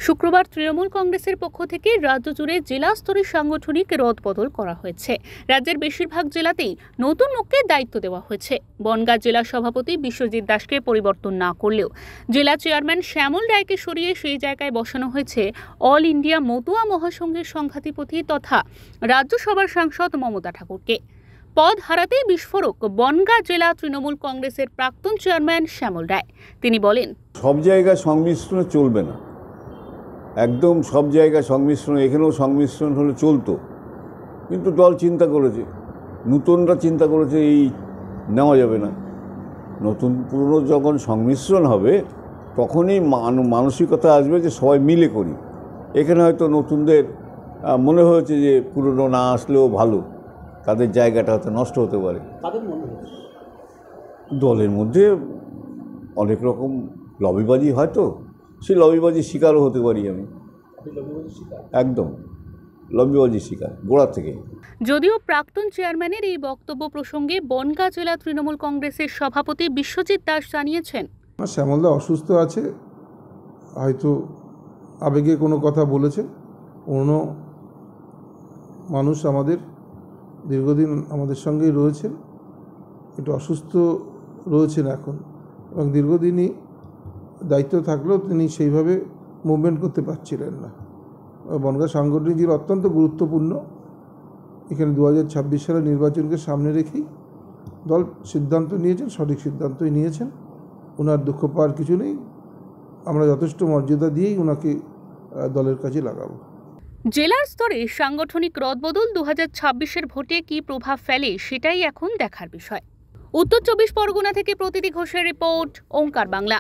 শুক্রবার তৃণমূল কংগ্রেসের পক্ষ থেকে রাজ্য জুড়ে জেলা স্তরের সাংগঠনিক রদবদল করা হয়েছে। রাজ্যের বেশিরভাগ জেলাতেই নতুন লোককে দায়িত্ব দেওয়া হয়েছে। বনগাঁ জেলা সভাপতি বিশ্বজিৎ দাসকে পরিবর্তন না করলেও জেলা চেয়ারম্যান শ্যামল রায়কে সরিয়ে সেই জায়গায় বসানো হয়েছে অল ইন্ডিয়া মতুয়া মহাসংঘের সংঘাধিপতি তথা রাজ্যসভার সাংসদ মমতা ঠাকুরকে। পদ হারাতেই বিস্ফোরক বনগাঁ জেলা তৃণমূল কংগ্রেসের প্রাক্তন চেয়ারম্যান শ্যামল রায়। তিনি বলেন, সব জায়গায় সংমিশ্রণ চলবে না, একদম সব জায়গায় সংমিশ্রণ, এখানেও সংমিশ্রণ হলে চলতো, কিন্তু দল চিন্তা করেছে, নতুনরা চিন্তা করেছে এই নেওয়া যাবে না। নতুন পুরনো যখন সংমিশ্রণ হবে তখনই মানসিকতা আসবে যে সবাই মিলে করি। এখানে হয়তো নতুনদের মনে হয়েছে যে পুরনো না আসলেও ভালো, তাদের জায়গাটা হয়তো নষ্ট হতে পারে। দলের মধ্যে অনেক রকম লবিবাজি হয়তো, সেই লবিবাজির শিকারও হতে পারি আমি। একদম লবিবাজির শিকার গোড়া থেকে। যদিও প্রাক্তন চেয়ারম্যানের এই বক্তব্য প্রসঙ্গে বনগাঁ জেলা তৃণমূল কংগ্রেসের সভাপতি বিশ্বজিৎ দাস জানিয়েছেন, শ্যামলদা অসুস্থ আছে, হয়তো আবেগে কোনো কথা বলেছে। অন্য মানুষ আমাদের দীর্ঘদিন আমাদের সঙ্গেই রয়েছেন, একটু অসুস্থ রয়েছেন এখন, এবং দীর্ঘদিনই দায়িত্ব থাকলেও তিনি সেইভাবে মুভমেন্ট করতে পারছিলেন না। বনগাঁ সাংগঠনিক জেলা অত্যন্ত গুরুত্বপূর্ণ। এখানে 2026 সালের নির্বাচনকে সামনে রেখেই দল সিদ্ধান্ত নিয়েছেন, সঠিক সিদ্ধান্তই নিয়েছেন। ওনার দুঃখ পাওয়ার কিছু নেই, আমরা যথেষ্ট মর্যাদা দিয়েই ওনাকে দলের কাজে লাগাবো। জেলার স্তরে সাংগঠনিক রদবদল 2026-এর ভোটে কী প্রভাব ফেলে সেটাই এখন দেখার বিষয়। উত্তর 24 পরগনা থেকে প্রতীতি ঘোষের রিপোর্ট, ওঙ্কার বাংলা।